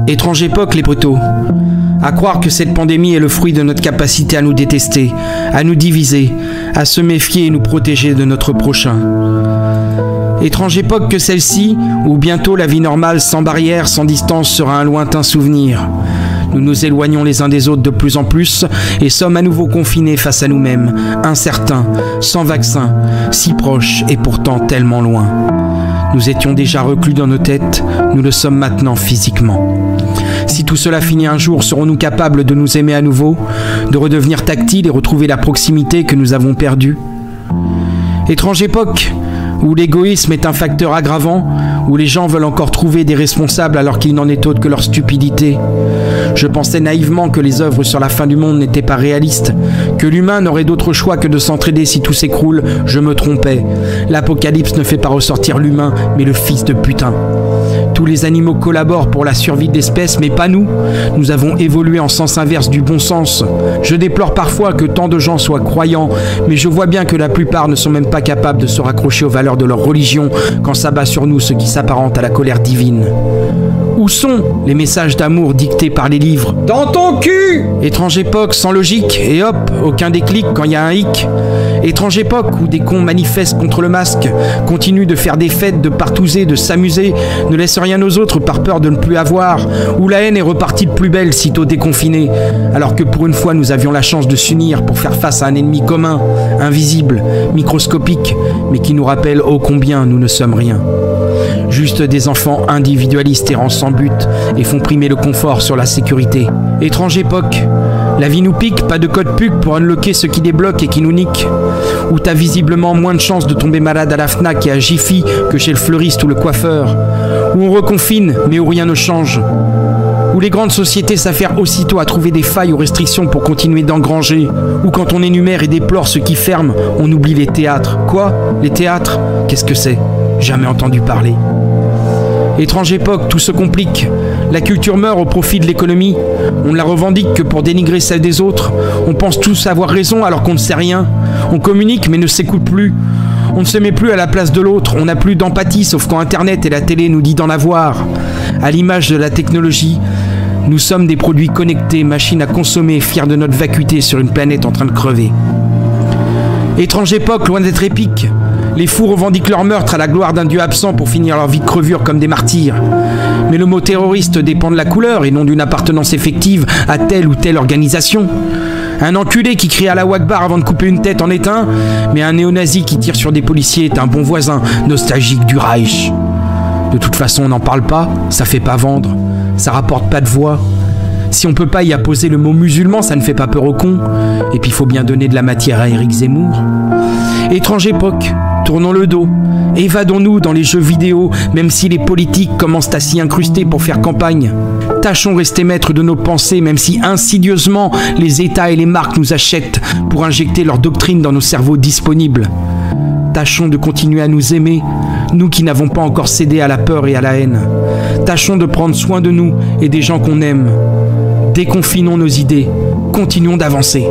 Étrange époque, les poteaux. À croire que cette pandémie est le fruit de notre capacité à nous détester, à nous diviser, à se méfier et nous protéger de notre prochain. Étrange époque que celle-ci, où bientôt la vie normale, sans barrière, sans distance, sera un lointain souvenir. Nous nous éloignons les uns des autres de plus en plus et sommes à nouveau confinés face à nous-mêmes, incertains, sans vaccin, si proches et pourtant tellement loin. Nous étions déjà reclus dans nos têtes, nous le sommes maintenant physiquement. Si tout cela finit un jour, serons-nous capables de nous aimer à nouveau, de redevenir tactiles et retrouver la proximité que nous avons perdue? Étrange époque, où l'égoïsme est un facteur aggravant, où les gens veulent encore trouver des responsables alors qu'il n'en est autre que leur stupidité. Je pensais naïvement que les œuvres sur la fin du monde n'étaient pas réalistes, que l'humain n'aurait d'autre choix que de s'entraider si tout s'écroule. Je me trompais. L'apocalypse ne fait pas ressortir l'humain, mais le fils de putain. Tous les animaux collaborent pour la survie de l'espèce, mais pas nous. Nous avons évolué en sens inverse du bon sens. Je déplore parfois que tant de gens soient croyants, mais je vois bien que la plupart ne sont même pas capables de se raccrocher aux valeurs de leur religion quand s'abat sur nous ce qui s'apparente à la colère divine. Où sont les messages d'amour dictés par les livres? Dans ton cul! Étrange époque sans logique, et hop, aucun déclic quand il y a un hic. Étrange époque où des cons manifestent contre le masque, continuent de faire des fêtes, de partouzer, de s'amuser, ne laissent rien aux autres par peur de ne plus avoir, où la haine est repartie de plus belle sitôt déconfinée, alors que pour une fois nous avions la chance de s'unir pour faire face à un ennemi commun, invisible, microscopique, mais qui nous rappelle ô combien nous ne sommes rien. Juste des enfants individualistes errant sans but et font primer le confort sur la sécurité. Étrange époque. La vie nous pique, pas de code PUC pour unlocker ce qui débloque et qui nous nique. Où t'as visiblement moins de chances de tomber malade à la Fnac et à Jiffy que chez le fleuriste ou le coiffeur. Où on reconfine, mais où rien ne change. Où les grandes sociétés s'affairent aussitôt à trouver des failles ou restrictions pour continuer d'engranger. Où quand on énumère et déplore ce qui ferme, on oublie les théâtres. Quoi? Les théâtres? Qu'est-ce que c'est? Jamais entendu parler. Étrange époque, tout se complique. La culture meurt au profit de l'économie. On ne la revendique que pour dénigrer celle des autres. On pense tous avoir raison alors qu'on ne sait rien. On communique mais ne s'écoute plus. On ne se met plus à la place de l'autre. On n'a plus d'empathie sauf quand Internet et la télé nous disent d'en avoir. À l'image de la technologie, nous sommes des produits connectés, machines à consommer, fiers de notre vacuité sur une planète en train de crever. Étrange époque, loin d'être épique. Les fous revendiquent leur meurtre à la gloire d'un dieu absent pour finir leur vie de crevure comme des martyrs. Mais le mot terroriste dépend de la couleur et non d'une appartenance effective à telle ou telle organisation. Un enculé qui crie Allahu Akbar avant de couper une tête en est un, mais un néo-nazi qui tire sur des policiers est un bon voisin, nostalgique du Reich. De toute façon, on n'en parle pas, ça fait pas vendre, ça rapporte pas de voix. Si on peut pas y apposer le mot musulman, ça ne fait pas peur aux cons. Et puis il faut bien donner de la matière à Éric Zemmour. Étrange époque, tournons le dos. Évadons-nous dans les jeux vidéo, même si les politiques commencent à s'y incruster pour faire campagne. Tâchons rester maîtres de nos pensées, même si insidieusement les États et les marques nous achètent pour injecter leur doctrine dans nos cerveaux disponibles. Tâchons de continuer à nous aimer, nous qui n'avons pas encore cédé à la peur et à la haine. Tâchons de prendre soin de nous et des gens qu'on aime. Déconfinons nos idées, continuons d'avancer.